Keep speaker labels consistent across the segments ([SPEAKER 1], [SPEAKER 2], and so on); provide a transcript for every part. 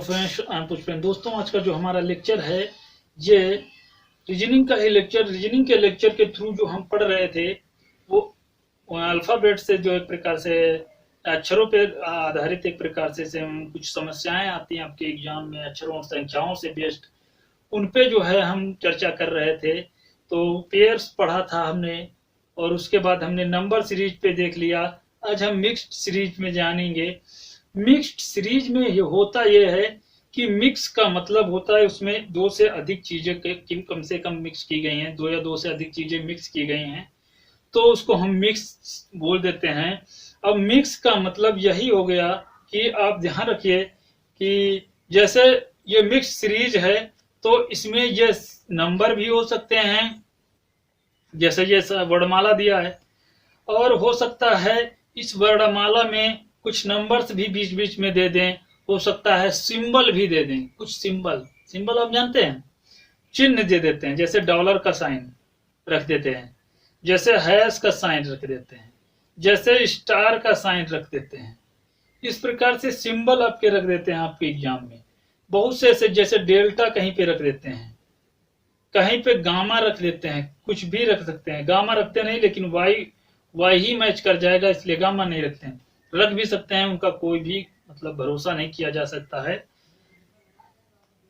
[SPEAKER 1] Friends, I am Pushpendra. दोस्तों, आज का जो हमारा लेक्चर है ये रीजनिंग का ही लेक्चर। रीजनिंग के लेक्चर के थ्रू जो हम पढ़ रहे थे वो अल्फाबेट से जो एक प्रकार से अक्षरों पे आधारित एक प्रकार से कुछ समस्याएं आती हैं आपके एग्जाम में अक्षरों और संख्याओं से बेस्ड, उन पे जो है हम चर्चा कर रहे थे। तो पेयर्स पढ़ा था हमने और उसके बाद हमने नंबर सीरीज पे देख लिया। आज हम मिक्स्ड सीरीज में जानेंगे। मिक्स्ड सीरीज में ये होता ये है कि मिक्स का मतलब होता है उसमें दो से अधिक चीजें कम से कम मिक्स की गई हैं, दो या दो से अधिक चीजें मिक्स की गई हैं, तो उसको हम मिक्स बोल देते हैं। अब मिक्स का मतलब यही हो गया कि आप ध्यान रखिए कि जैसे ये मिक्स सीरीज है तो इसमें ये नंबर भी हो सकते हैं, जैसे ये वर्णमाला दिया है, और हो सकता है इस वर्णमाला में कुछ नंबर्स भी बीच बीच में दे दें, हो सकता है सिंबल भी दे दें। कुछ सिंबल आप जानते हैं, चिन्ह दे देते हैं, जैसे डॉलर का साइन रख देते हैं, जैसे हैश का साइन रख देते हैं, जैसे स्टार का साइन रख देते हैं। इस प्रकार से सिंबल आपके रख देते हैं आपके एग्जाम में। बहुत से ऐसे, जैसे डेल्टा कहीं पे रख देते हैं, कहीं पे गामा रख देते हैं, कुछ भी रख सकते हैं। गामा रखते नहीं, लेकिन वाई ही मैच कर जाएगा, इसलिए गामा नहीं रखते हैं। रख भी सकते हैं, उनका कोई भी मतलब भरोसा नहीं किया जा सकता है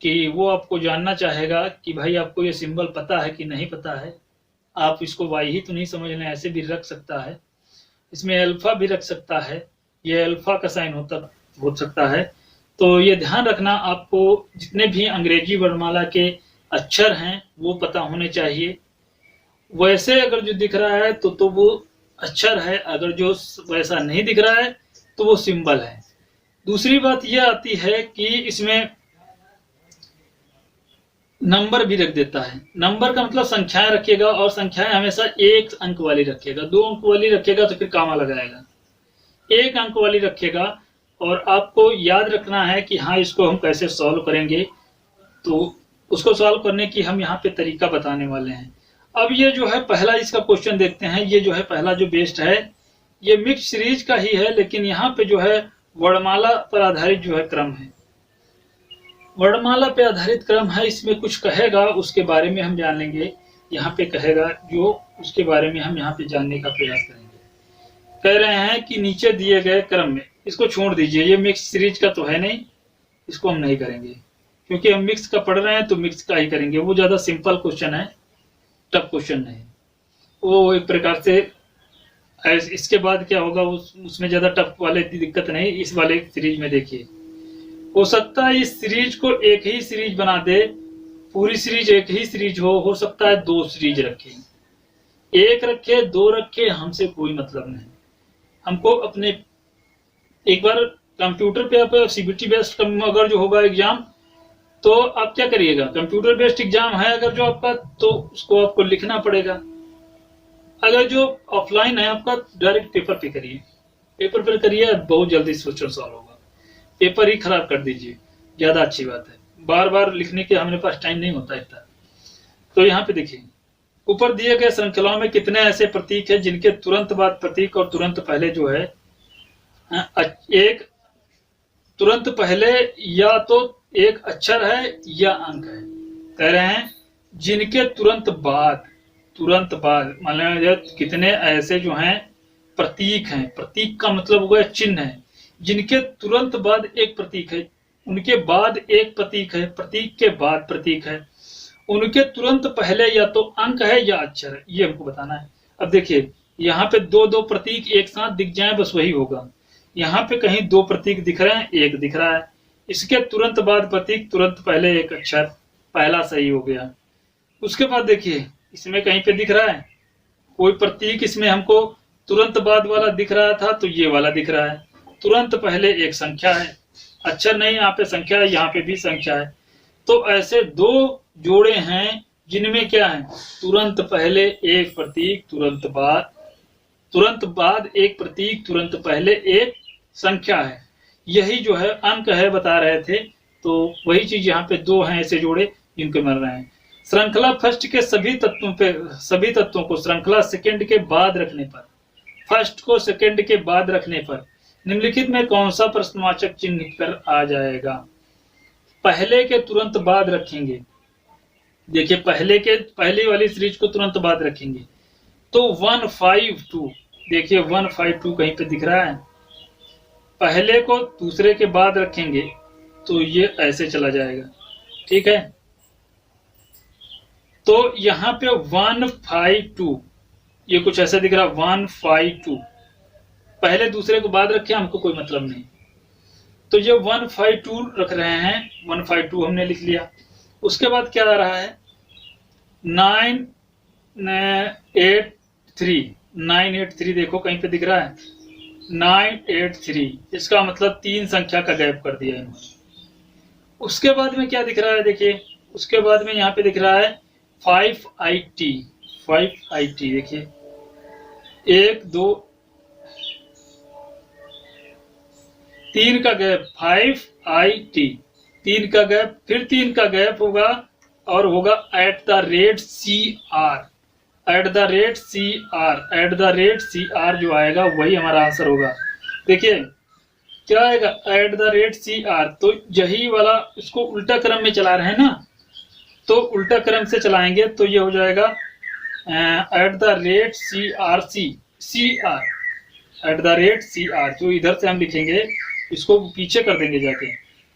[SPEAKER 1] कि वो आपको जानना चाहेगा कि भाई आपको ये सिंबल पता है कि नहीं पता है, आप इसको वाई ही तो नहीं समझ लें। ऐसे भी रख सकता है, इसमें अल्फा भी रख सकता है, ये अल्फा का साइन हो सकता है। तो ये ध्यान रखना, आपको जितने भी अंग्रेजी वर्णमाला के अक्षर हैं वो पता होने चाहिए। वैसे अगर जो दिख रहा है तो वो अक्षर है, अगर जो वैसा नहीं दिख रहा है तो वो सिंबल है। दूसरी बात यह आती है कि इसमें नंबर भी रख देता है। नंबर का मतलब संख्याएं रखिएगा, और संख्याएं हमेशा एक अंक वाली रखिएगा। दो अंक वाली रखिएगा तो फिर कामा लगाएगा। एक अंक वाली रखिएगा, और आपको याद रखना है कि हाँ, इसको हम कैसे सॉल्व करेंगे। तो उसको सॉल्व करने की हम यहाँ पे तरीका बताने वाले हैं। अब ये जो है पहला इसका क्वेश्चन देखते हैं। ये जो है पहला जो बेस्ड है, ये मिक्स सीरीज का ही है, लेकिन यहाँ पे जो है वर्णमाला पर आधारित जो है क्रम है। वर्णमाला पे आधारित क्रम है, इसमें कुछ कहेगा उसके बारे में हम जान लेंगे। यहाँ पे कहेगा जो उसके बारे में हम यहाँ पे जानने का प्रयास करेंगे। कह रहे हैं कि नीचे दिए गए क्रम में, इसको छोड़ दीजिए, ये मिक्स सीरीज का तो है नहीं, इसको हम नहीं करेंगे क्योंकि हम मिक्स का पढ़ रहे हैं तो मिक्स का ही करेंगे। वो ज्यादा सिंपल क्वेश्चन है, टफ क्वेश्चन नहीं। वो एक प्रकार से इसके बाद क्या होगा, उसमें ज्यादा टफ वाले दिक्कत नहीं। इस वाले सीरीज में देखिए, हो सकता है इस सीरीज को एक ही सीरीज बना दे, पूरी सीरीज एक ही सीरीज हो सकता है दो सीरीज रखे, एक रखे दो रखे, हमसे कोई मतलब नहीं। हमको अपने एक बार कंप्यूटर पे आप सीबीटी बेस्ड अगर जो होगा एग्जाम, तो आप क्या करिएगा, कंप्यूटर बेस्ड एग्जाम है अगर जो आपका, तो उसको आपको लिखना पड़ेगा। अगर जो ऑफलाइन है आपका, डायरेक्ट पेपर पे करिए, पेपर पर करिए, बहुत जल्दी क्वेश्चन सॉल्व होगा। पेपर ही खराब कर दीजिए, ज्यादा अच्छी बात है। बार बार लिखने के हमारे पास टाइम नहीं होता इतना। तो यहाँ पे देखिए, ऊपर दिए गए श्रृंखलाओं में कितने ऐसे प्रतीक हैं जिनके तुरंत बाद प्रतीक और तुरंत पहले जो है एक तुरंत पहले या तो एक अक्षर है या अंक है। कह रहे हैं जिनके तुरंत बाद मान लीजिए कितने ऐसे जो हैं प्रतीक हैं। प्रतीक का मतलब हुआ चिन्ह है। जिनके तुरंत बाद एक प्रतीक है, उनके बाद एक प्रतीक है, प्रतीक के बाद प्रतीक है, उनके तुरंत पहले या तो अंक है या अक्षर है, ये हमको बताना है। अब देखिए, यहाँ पे दो दो प्रतीक एक साथ दिख जाए बस वही होगा। यहाँ पे कहीं दो प्रतीक दिख रहे हैं, एक दिख रहा है, इसके तुरंत बाद प्रतीक, तुरंत पहले एक अक्षर, पहला सही हो गया। उसके बाद देखिए, इसमें कहीं पे दिख रहा है कोई प्रतीक, इसमें हमको तुरंत बाद वाला दिख रहा था तो ये वाला दिख रहा है। तुरंत पहले एक संख्या है, अक्षर नहीं, यहाँ पे संख्या है, यहाँ पे भी संख्या है। तो ऐसे दो जोड़े हैं जिनमें क्या है, तुरंत पहले एक प्रतीक, तुरंत बाद एक प्रतीक, तुरंत पहले एक संख्या है। यही जो है अंक है, बता रहे थे। तो वही चीज यहाँ पे दो हैं ऐसे जोड़े जिनके मिल रहे हैं। श्रृंखला फर्स्ट के सभी तत्वों को श्रृंखला सेकंड के बाद रखने पर, फर्स्ट को सेकंड के बाद रखने पर निम्नलिखित में कौन सा प्रश्नवाचक चिन्ह कर आ जाएगा। पहले के तुरंत बाद रखेंगे। देखिए पहले वाली सीरीज को तुरंत बाद रखेंगे तो 152, देखिए 152 कहीं पे दिख रहा है। पहले को दूसरे के बाद रखेंगे तो ये ऐसे चला जाएगा, ठीक है। तो यहाँ पे 152 ये कुछ ऐसा दिख रहा है, 152 पहले दूसरे को बाद रखे, हमको कोई मतलब नहीं। तो ये 152 रख रहे हैं, 152 हमने लिख लिया। उसके बाद क्या आ रहा है 983, देखो कहीं पे दिख रहा है 983, इसका मतलब 3 संख्या का गैप कर दिया इन्होंने। उसके बाद में क्या दिख रहा है, देखिए उसके बाद में यहाँ पे दिख रहा है 5IT, देखिए 1 2 3 का गैप, 5IT 3 का गैप, फिर 3 का गैप होगा और होगा @CR जो आएगा वही हमारा आंसर होगा। देखिए क्या आएगा @CR, तो यही वाला इसको उल्टा क्रम में चला रहे हैं ना, तो उल्टा क्रम से चलाएंगे तो ये हो जाएगा @CR, जो इधर से हम लिखेंगे इसको पीछे कर देंगे जाके,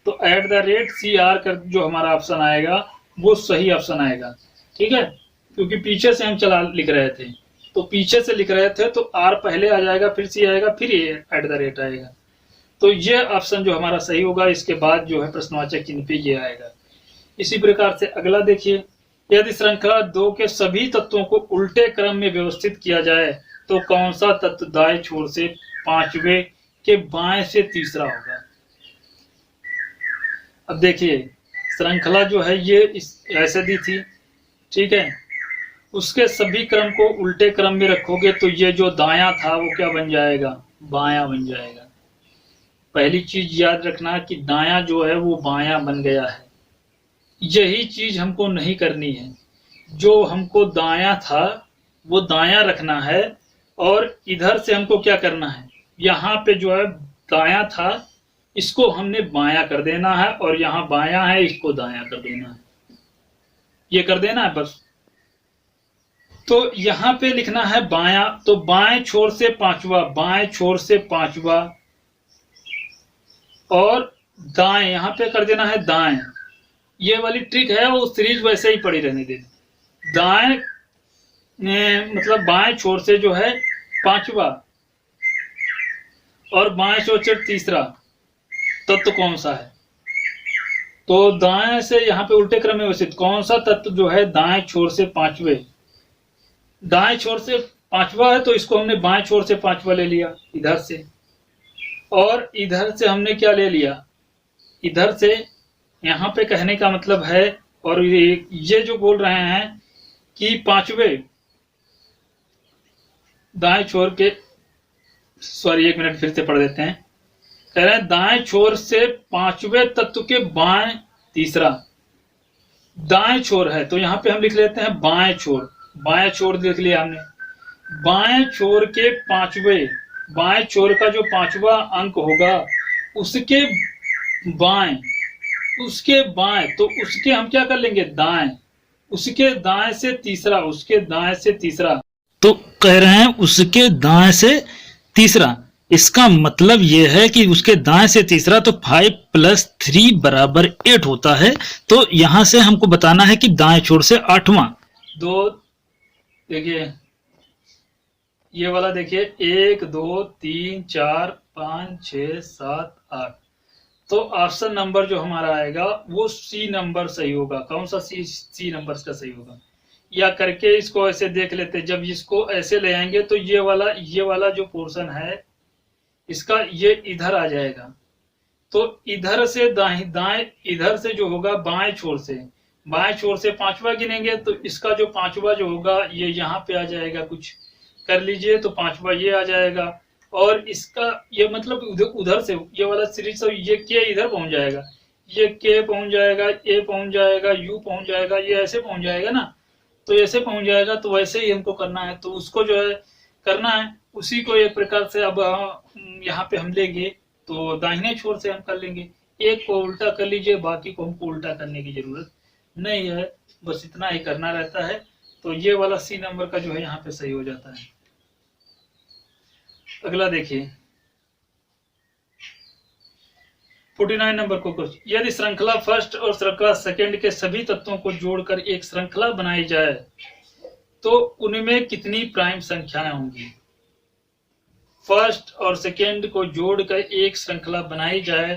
[SPEAKER 1] तो @CR कर जो हमारा ऑप्शन आएगा वो सही ऑप्शन आएगा, ठीक है। क्योंकि पीछे से हम लिख रहे थे, तो पीछे से लिख रहे थे तो R पहले आ जाएगा, फिर C आएगा, फिर ये @ आएगा, तो ये ऑप्शन जो हमारा सही होगा। इसके बाद जो है प्रश्नवाचक चिन्ह पे ये आएगा। इसी प्रकार से अगला देखिए, यदि श्रृंखला 2 के सभी तत्वों को उल्टे क्रम में व्यवस्थित किया जाए तो कौन सा तत्व दाएं छोर से 5वें के बाएं से तीसरा होगा। अब देखिए श्रृंखला जो है ये ऐसे दी थी, ठीक है, उसके सभी क्रम को उल्टे क्रम में रखोगे तो ये जो दायां था वो क्या बन जाएगा, बायां बन जाएगा। पहली चीज याद रखना कि दायां जो है वो बायां बन गया है, यही चीज हमको नहीं करनी है। जो हमको दायां था वो दायां रखना है, और इधर से हमको क्या करना है, यहाँ पे जो है दायां था इसको हमने बायां कर देना है, और यहाँ बायां है इसको दायां कर देना है, ये कर देना है बस। तो यहाँ पे लिखना है बायां, तो बाएं छोर से 5वां, बाएं छोर से 5वां, और दाएं यहाँ पे कर देना है दाएं। ये वाली ट्रिक है, वो सीरीज वैसे ही पड़ी रहने देनी। दाएं मतलब बाएं छोर से जो है 5वां और बाएं छोर से तीसरा तत्व कौन सा है, तो दाएं से यहाँ पे उल्टे क्रम में व्यवस्थित कौन सा तत्व जो है दाएं छोर से 5वें, दाएं छोर से 5वां है, तो इसको हमने बाएं छोर से 5वां ले लिया इधर से, और इधर से हमने क्या ले लिया, इधर से। यहाँ पे कहने का मतलब है, और ये जो बोल रहे हैं कि 5वें दाएं छोर के, सॉरी 1 मिनट फिर से पढ़ देते हैं। कह रहे हैं दाएं छोर से 5वें तत्व के बाएं तीसरा, दाएं छोर है तो यहाँ पे हम लिख लेते हैं बाएं छोर, बाएं छोर लिख लिया हमने। बाएं छोर के 5वें, बाएं छोर का जो 5वां अंक होगा उसके बाएं, उसके बाएं, तो उसके हम क्या कर लेंगे दाएं, उसके दाएं से तीसरा, उसके दाएं से तीसरा, तो कह रहे हैं उसके दाएं से तीसरा। इसका मतलब यह है कि उसके दाएं से तीसरा, तो 5 + 3 = 8 होता है। तो यहां से हमको बताना है कि दाएं छोर से 8वां। दो देखिए ये वाला देखिए 1 2 3 4 5 6 7 8, तो ऑप्शन नंबर जो हमारा आएगा वो C नंबर सही होगा। कौन सा C नंबर का सही होगा, या करके इसको ऐसे देख लेते। जब इसको ऐसे ले आएंगे तो ये वाला जो पोर्शन है इसका ये इधर आ जाएगा, तो इधर से दाएं इधर से जो होगा बाएं छोर से 5वां गिनेंगे, तो इसका जो 5वां जो होगा ये यहाँ पे आ जाएगा, कुछ कर लीजिए, तो 5वां ये आ जाएगा। और इसका ये मतलब उधर से ये वाला सीरीज सब ये के इधर पहुंच जाएगा, ये के पहुंच जाएगा, ए पहुंच जाएगा, यू पहुंच जाएगा, ये ऐसे पहुंच जाएगा ना, तो ऐसे पहुंच जाएगा। तो वैसे ही हमको करना है, तो उसको जो है करना है उसी को एक प्रकार से। अब यहाँ पे हम लेंगे तो दाहिने छोर से हम कर लेंगे, एक को उल्टा कर लीजिए, बाकी को हमको उल्टा करने की जरूरत नहीं है, बस इतना ही करना रहता है। तो ये वाला सी नंबर का जो है यहाँ पे सही हो जाता है। अगला देखिए 49 नंबर को कुछ, यदि श्रृंखला फर्स्ट और श्रृंखला सेकंड के सभी तत्वों को जोड़कर एक श्रृंखला बनाई जाए तो उनमें कितनी प्राइम संख्याएं होंगी। फर्स्ट और सेकंड को जोड़कर एक श्रृंखला बनाई जाए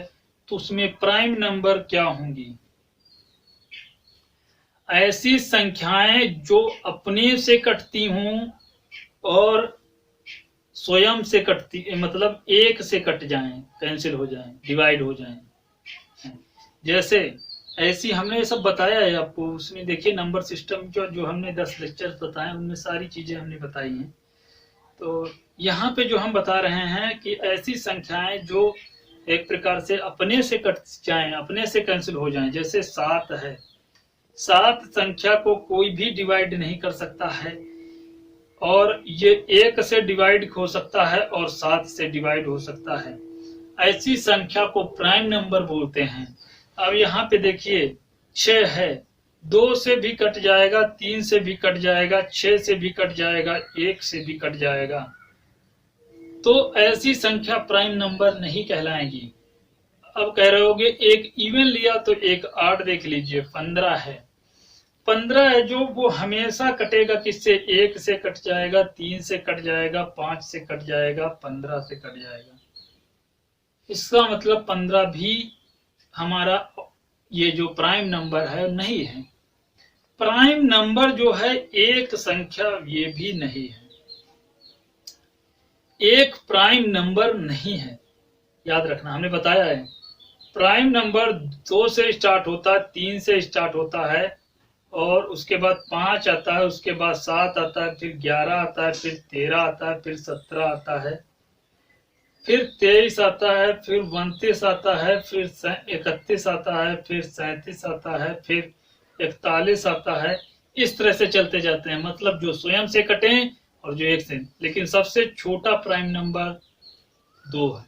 [SPEAKER 1] तो उसमें प्राइम नंबर क्या होंगी। ऐसी संख्याएं जो अपने से कटती हों और स्वयं से कटती, मतलब एक से कट जाएं, कैंसिल हो जाएं, डिवाइड हो जाएं। जैसे ऐसी हमने सब बताया है आपको, उसमें देखिए नंबर सिस्टम जो हमने 10 लेक्चर बताए उनमें सारी चीजें हमने बताई हैं। तो यहाँ पे जो हम बता रहे हैं कि ऐसी संख्याएं जो एक प्रकार से अपने से कट जाएं, अपने से कैंसिल हो जाएं। जैसे 7 है, 7 संख्या को कोई भी डिवाइड नहीं कर सकता है, और ये 1 से डिवाइड हो सकता है और 7 से डिवाइड हो सकता है। ऐसी संख्या को प्राइम नंबर बोलते हैं। अब यहाँ पे देखिए 6 है, 2 से भी कट जाएगा, 3 से भी कट जाएगा, 6 से भी कट जाएगा, 1 से भी कट जाएगा, तो ऐसी संख्या प्राइम नंबर नहीं कहलाएगी। अब कह रहे होगे एक इवन लिया तो एक 8 देख लीजिए, 15 है, 15 है जो वो हमेशा कटेगा किससे, 1 से कट जाएगा, 3 से कट जाएगा, 5 से कट जाएगा, 15 से कट जाएगा। इसका मतलब 15 भी हमारा ये जो प्राइम नंबर है नहीं है। प्राइम नंबर जो है एक संख्या, ये भी नहीं है, एक प्राइम नंबर नहीं है। याद रखना, हमने बताया है प्राइम नंबर 2 से स्टार्ट होता है, 3 से स्टार्ट होता है, और उसके बाद 5 आता है, उसके बाद 7 आता है, फिर 11 आता है, फिर 13 आता है, फिर 17 आता है, फिर 23 आता है, फिर 29 आता है, फिर 31 आता है, फिर 37 आता है, फिर 41 आता है। इस तरह से चलते जाते हैं, मतलब जो स्वयं से कटे और जो एक से। लेकिन सबसे छोटा प्राइम नंबर 2 है।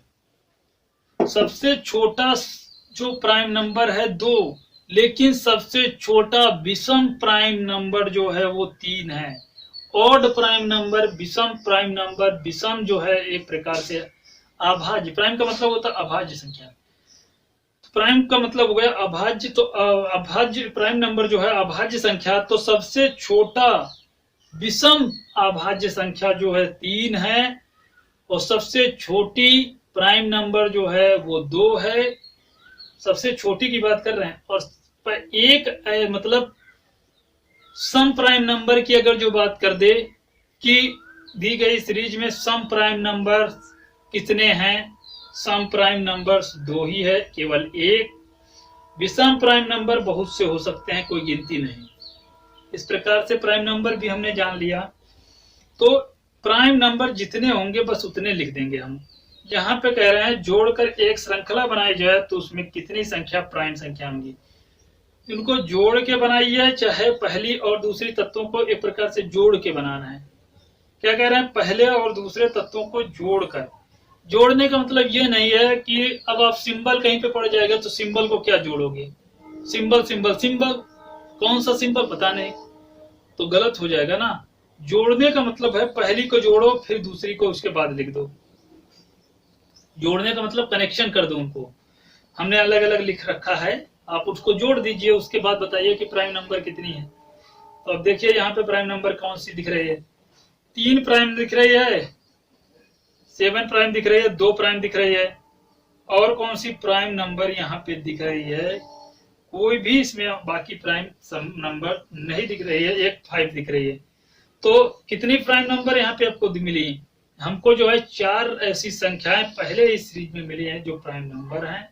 [SPEAKER 1] सबसे छोटा जो प्राइम नंबर है 2, लेकिन सबसे छोटा विषम प्राइम नंबर जो है वो 3 है। ऑड प्राइम नंबर, विषम प्राइम नंबर, विषम जो है एक प्रकार से अभाज्य, प्राइम का मतलब होता है अभाज्य संख्या, प्राइम का मतलब हो गया अभाज्य। तो अभाज्य प्राइम नंबर जो है अभाज्य संख्या, तो सबसे छोटा विषम अभाज्य संख्या जो है 3 है, और सबसे छोटी प्राइम नंबर जो है वो 2 है। सबसे छोटी की बात कर रहे हैं। और एक मतलब सम प्राइम नंबर की अगर जो बात कर दे कि दी गई सीरीज में सम प्राइम नंबर कितने हैं, सम प्राइम नंबर्स 2 ही है, केवल एक। विषम प्राइम नंबर बहुत से हो सकते हैं, कोई गिनती नहीं। इस प्रकार से प्राइम नंबर भी हमने जान लिया। तो प्राइम नंबर जितने होंगे बस उतने लिख देंगे हम। यहाँ पे कह रहे हैं जोड़कर एक श्रृंखला बनाई जाए तो उसमें कितनी संख्या प्राइम संख्या होंगी। इनको जोड़ के बनाइए, चाहे पहली और दूसरी तत्वों को एक प्रकार से जोड़ के बनाना है। क्या कह रहे हैं, पहले और दूसरे तत्वों को जोड़कर। जोड़ने का मतलब ये नहीं है कि अब आप सिंबल कहीं पे पड़ जाएगा तो सिंबल को क्या जोड़ोगे, सिंबल सिंबल सिंबल, कौन सा सिंबल पता नहीं, तो गलत हो जाएगा ना। जोड़ने का मतलब है पहली को जोड़ो फिर दूसरी को उसके बाद लिख दो। जोड़ने का मतलब कनेक्शन कर दो उनको। हमने अलग अलग लिख रखा है, आप उसको जोड़ दीजिए, उसके बाद बताइए कि प्राइम नंबर कितनी है। तो अब देखिए यहाँ पे प्राइम नंबर कौन सी दिख रही है, 3 प्राइम दिख रही है, 7 प्राइम दिख रही है, 2 प्राइम दिख रही है, और कौन सी प्राइम नंबर यहाँ पे दिख रही है, कोई भी इसमें बाकी प्राइम नंबर नहीं दिख रही है, एक 5 दिख रही है। तो कितनी प्राइम नंबर यहाँ पे आपको मिली, हमको जो है 4 ऐसी संख्याएं पहले इस सीरीज में मिली हैं जो प्राइम नंबर हैं।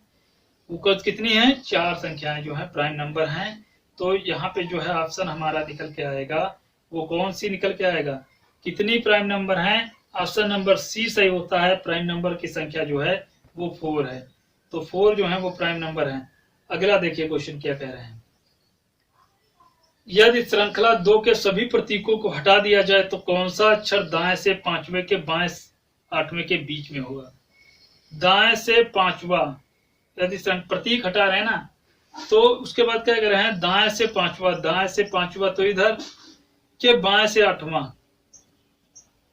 [SPEAKER 1] वो कितनी है, 4 संख्याएं जो है प्राइम नंबर हैं। तो यहाँ पे जो है ऑप्शन हमारा निकल के आएगा, वो कौन सी निकल के आएगा, कितनी प्राइम नंबर हैं, ऑप्शन नंबर सी सही होता है। प्राइम नंबर की संख्या जो है वो 4 है, तो 4 जो है वो प्राइम नंबर है। अगला देखिए क्वेश्चन क्या कह रहे हैं, यदि श्रृंखला 2 के सभी प्रतीकों को हटा दिया जाए तो कौन सा अक्षर दाएं से 5वें के बाएं 8वें के बीच में होगा। दाएं से 5वां यदि प्रतीक हटा रहे हैं ना, तो उसके बाद क्या कर रहे हैं, दाएं से पांचवा, दाएं से पांचवा तो इधर के बाएं से आठवां,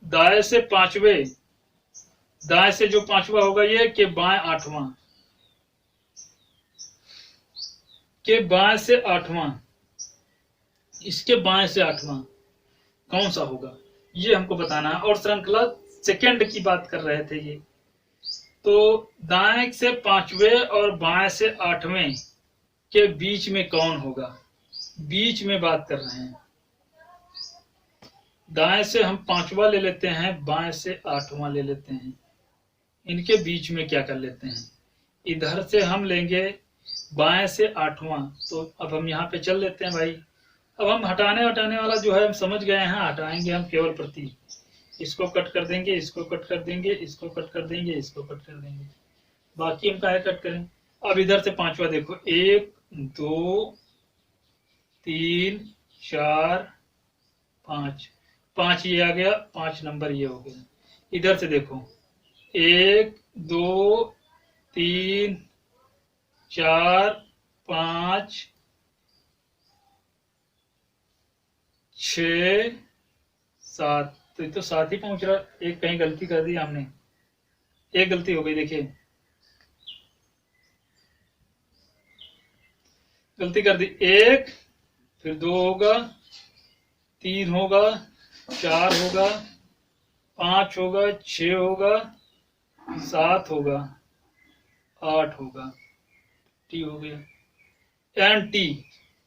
[SPEAKER 1] दाएं से पांचवे, दाएं से जो पांचवा होगा ये के बाएं आठवां, के बाएं से आठवां, इसके बाएं से आठवां कौन सा होगा ये हमको बताना है। और श्रृंखला सेकंड की बात कर रहे थे ये, तो दाएं से पांचवे और बाएं से आठवें के बीच में कौन होगा, बीच में बात कर रहे हैं। दाएं से हम पांचवा ले लेते हैं, बाएं से आठवां ले लेते हैं, इनके बीच में क्या कर लेते हैं, इधर से हम लेंगे बाएं से आठवां, तो अब हम यहाँ पे चल लेते हैं भाई। अब हम हटाने वाला जो है हम समझ गए हैं, हटाएंगे हम केवल प्रतीक, इसको कट कर देंगे, इसको कट कर देंगे, इसको कट कर देंगे, इसको कट कर देंगे, बाकी हम काहे कट करें। अब इधर से पांचवा देखो, 1 2 3 4 5, 5 ये आ गया, 5 नंबर ये हो गया। इधर से देखो 1 2 3 4 5 6 7, तो ये तो 7 ही पहुंच रहा। एक कहीं गलती कर दी हमने, एक गलती हो गई, देखिए गलती कर दी। 1 फिर 2 होगा, 3 होगा, 4 होगा, 5 होगा, 6 होगा, 7 होगा, 8 होगा, टी हो गया, एन टी।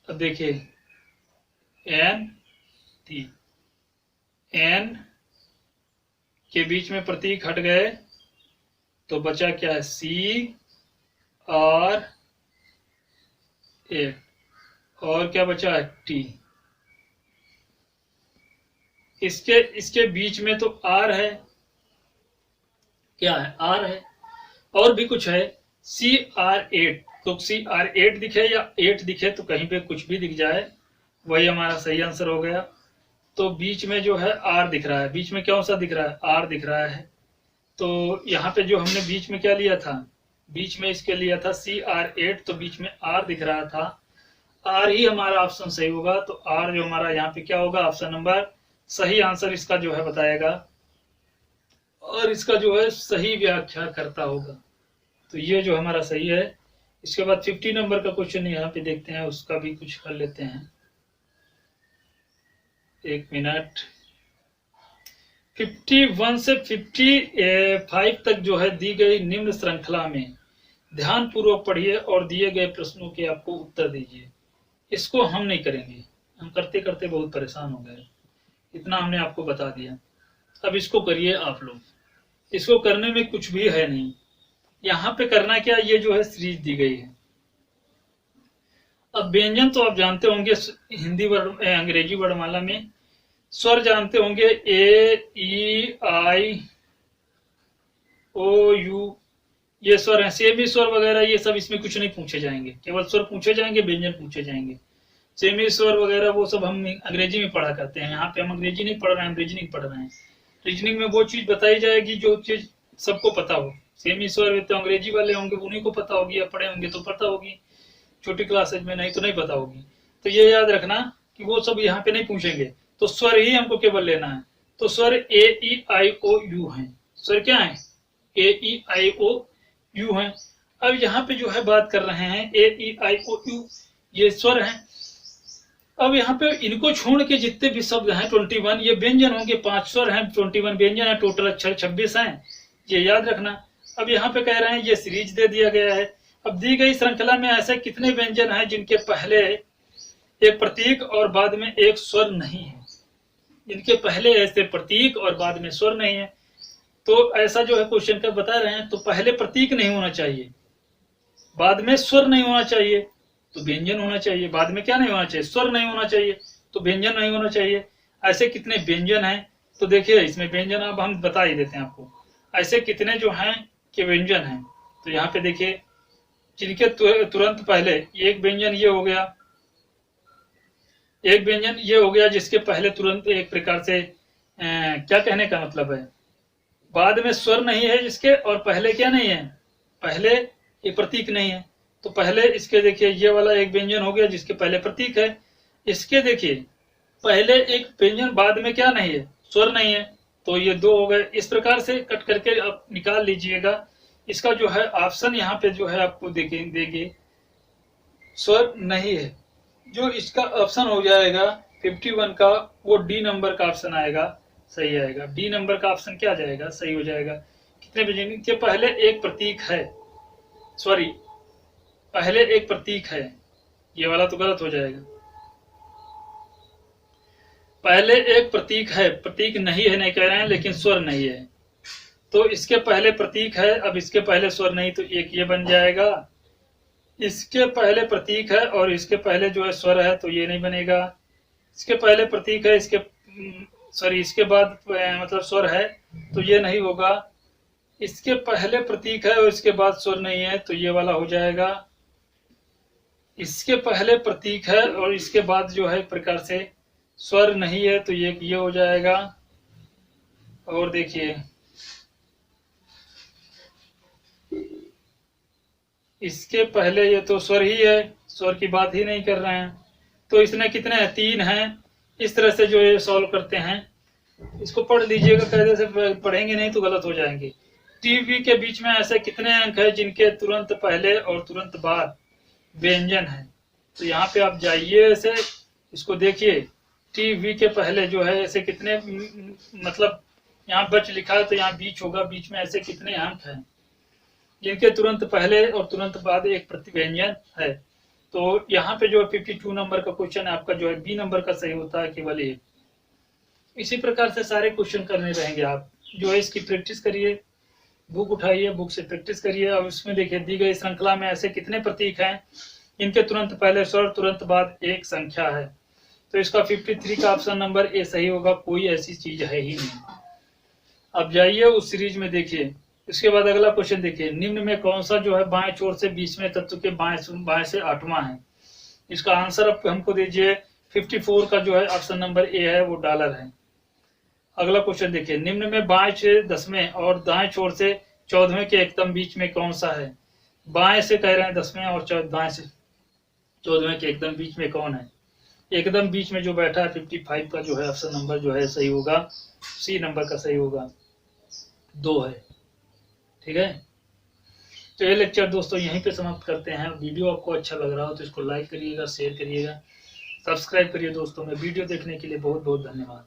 [SPEAKER 1] अब देखिए एन टी, एन के बीच में प्रतीक हट गए तो बचा क्या है, सी आर ए, और क्या बचा है, टी। इसके बीच में तो आर है, क्या है, आर है, और भी कुछ है, CR8, तो CR8 दिखे या 8 दिखे तो कहीं पे कुछ भी दिख जाए वही हमारा सही आंसर हो गया। तो बीच में जो है आर दिख रहा है, बीच में कौन सा दिख रहा है, आर दिख रहा है। तो यहाँ पे जो हमने बीच में क्या लिया था, बीच में इसके लिया था CR8, तो बीच में आर दिख रहा था, आर ही हमारा ऑप्शन सही होगा। तो आर जो हमारा यहाँ पे क्या होगा, ऑप्शन नंबर सही आंसर इसका जो है बताएगा, और इसका जो है सही व्याख्या करता होगा। तो ये जो हमारा सही है। इसके बाद 50 नंबर का क्वेश्चन यहाँ पे देखते हैं, उसका भी कुछ कर लेते हैं, एक मिनट। 51 से 55 तक जो है दी गई निम्न श्रृंखला में ध्यान पूर्वक पढ़िए और दिए गए प्रश्नों के आपको उत्तर दीजिए। इसको हम नहीं करेंगे, हम करते करते बहुत परेशान हो गए, इतना हमने आपको बता दिया। अब इसको करिए आप लोग, इसको करने में कुछ भी है नहीं। यहाँ पे करना क्या, ये जो है सीरीज दी गई है। अब व्यंजन तो आप जानते होंगे, हिंदी वर्ण अंग्रेजी वर्णमाला में स्वर जानते होंगे, ए ई आई ओ यू, ये स्वर हैं। सेमी स्वर वगैरह ये सब इसमें कुछ नहीं पूछे जाएंगे, केवल स्वर पूछे जाएंगे, व्यंजन पूछे जाएंगे। सेमी स्वर वगैरह वो सब हम अंग्रेजी में पढ़ा करते हैं, यहाँ पे हम अंग्रेजी नहीं पढ़ रहे हैं, रीजनिंग पढ़ रहे हैं। रीजनिंग में वो चीज बताई जाएगी जो चीज सबको पता हो। सेमी स्वर तो अंग्रेजी वाले होंगे, उन्हीं को पता होगी, या पढ़े होंगे तो पता होगी, छोटी क्लासेज में नहीं तो नहीं पता होगी। तो ये याद रखना कि वो सब यहाँ पे नहीं पूछेंगे, तो स्वर ही हमको केवल लेना है। तो स्वर ए ई आई ओ यू है, स्वर क्या है, ए ई आई ओ यू है। अब यहाँ पे जो है बात कर रहे हैं ए ई आई ओ यू, ये स्वर हैं। अब यहाँ पे इनको छोड़ के जितने भी शब्द हैं 21 ये व्यंजन होंगे, 5 स्वर हैं, 21 व्यंजन है, टोटल अक्षर 26 हैं, ये याद रखना। अब यहाँ पे कह रहे हैं ये सीरीज दे दिया गया है। अब दी गई श्रृंखला में ऐसे कितने व्यंजन हैं जिनके पहले एक प्रतीक और बाद में एक स्वर नहीं है, जिनके पहले ऐसे प्रतीक और बाद में स्वर नहीं है। तो ऐसा जो है क्वेश्चन का बता रहे हैं, तो पहले प्रतीक नहीं होना चाहिए, बाद में स्वर नहीं होना चाहिए, तो व्यंजन होना चाहिए। बाद में क्या नहीं होना चाहिए, स्वर नहीं होना चाहिए, तो व्यंजन नहीं होना चाहिए। ऐसे कितने व्यंजन हैं, तो देखिए इसमें व्यंजन अब हम बता ही देते हैं आपको, ऐसे कितने जो हैं कि व्यंजन हैं। तो यहाँ पे देखिए जिनके तुरंत पहले एक व्यंजन ये हो गया, एक व्यंजन ये हो गया जिसके पहले तुरंत एक प्रकार से क्या कहने का मतलब है, बाद में स्वर नहीं है जिसके, और पहले क्या नहीं है, पहले ये प्रतीक नहीं है। तो पहले इसके देखिए ये वाला एक व्यंजन हो गया जिसके पहले प्रतीक है। इसके देखिए पहले एक व्यंजन बाद में क्या नहीं है, स्वर नहीं है, तो ये दो हो गए। इस प्रकार से कट करके आप निकाल लीजिएगा। इसका जो है ऑप्शन यहाँ पे जो है आपको देंगे स्वर नहीं है। जो इसका ऑप्शन हो जाएगा 51 का, वो डी नंबर का ऑप्शन आएगा, सही आएगा। डी नंबर का ऑप्शन क्या जाएगा, सही हो जाएगा। कितने व्यंजन के पहले एक प्रतीक है, सॉरी पहले एक प्रतीक है, ये वाला तो गलत हो जाएगा। पहले एक प्रतीक है, प्रतीक नहीं है नहीं कह रहे हैं, लेकिन स्वर नहीं है। तो इसके पहले प्रतीक है, अब इसके पहले स्वर नहीं, तो एक ये बन जाएगा। इसके पहले प्रतीक है और इसके पहले जो है स्वर है, तो ये नहीं बनेगा। इसके पहले प्रतीक है, इसके सॉरी इसके बाद मतलब स्वर है, तो ये नहीं होगा। इसके पहले प्रतीक है और इसके बाद स्वर नहीं है, तो ये वाला हो जाएगा। इसके पहले प्रतीक है और इसके बाद जो है एक प्रकार से स्वर नहीं है, तो ये हो जाएगा। और देखिए इसके पहले ये तो स्वर ही है, स्वर की बात ही नहीं कर रहे हैं। तो इसमें कितने हैं, 3 हैं। इस तरह से जो ये सॉल्व करते हैं, इसको पढ़ लीजिएगा, कायदे से पढ़ेंगे नहीं तो गलत हो जाएंगे। टीवी के बीच में ऐसे कितने अंक है जिनके तुरंत पहले और तुरंत बाद व्यंजन है। तो यहाँ पे आप जाइए, ऐसे इसको देखिए, टीवी के पहले जो है ऐसे कितने, मतलब यहाँ बच लिखा है तो यहाँ बीच होगा, बीच में ऐसे कितने अंक हैं जिनके तुरंत पहले और तुरंत बाद एक प्रतिव्यंजन है। तो यहाँ पे जो है 52 नंबर का क्वेश्चन है आपका जो है बी नंबर का सही होता है, केवल एक। इसी प्रकार से सारे क्वेश्चन करने रहेंगे। आप जो है इसकी प्रैक्टिस करिए, बुक उठाइए, बुक से प्रैक्टिस करिए। और उसमें देखिए दी गई श्रृंखला में ऐसे कितने प्रतीक हैं इनके तुरंत पहले स्वर तुरंत बाद एक संख्या है। तो इसका 53 का ऑप्शन नंबर ए सही होगा, कोई ऐसी चीज है ही नहीं। अब जाइए उस सीरीज में देखिए। इसके बाद अगला क्वेश्चन देखिए, निम्न में कौन सा जो है बाएं छोर से 20वें तत्व के बाएं से 8वां है। इसका आंसर अब हमको दीजिए। 54 का जो है ऑप्शन नंबर ए है, वो डॉलर है। अगला क्वेश्चन देखिए, निम्न में बाएं से 10वें और दाएं छोर से 14वें के एकदम बीच में कौन सा है। बाएं से कह रहे हैं 10वें और दाएं से 14वें के एकदम बीच में कौन है। एकदम बीच में जो बैठा है 55 का जो है ऑप्शन नंबर जो है सही होगा, सी नंबर का सही होगा, 2 है। ठीक है, तो ये लेक्चर दोस्तों यहीं पे समाप्त करते हैं। वीडियो आपको अच्छा लग रहा हो तो इसको लाइक करिएगा, शेयर करिएगा, सब्सक्राइब करिए। दोस्तों में वीडियो देखने के लिए बहुत बहुत धन्यवाद।